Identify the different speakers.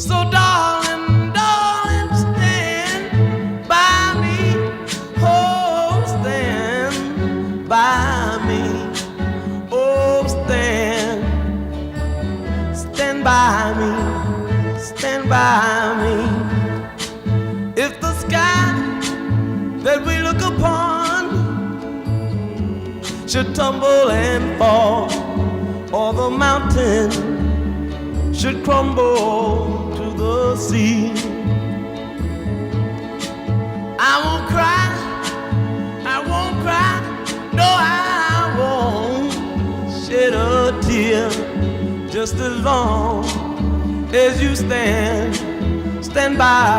Speaker 1: So darling, darling, stand by me. Oh, stand by me. Oh, stand by me. Stand by me. If the sky that we look upon should tumble and fall, or the mountain should crumble to the sea, I won't cry, I won't cry, no, I won't shed a tear, just as long as you stand by.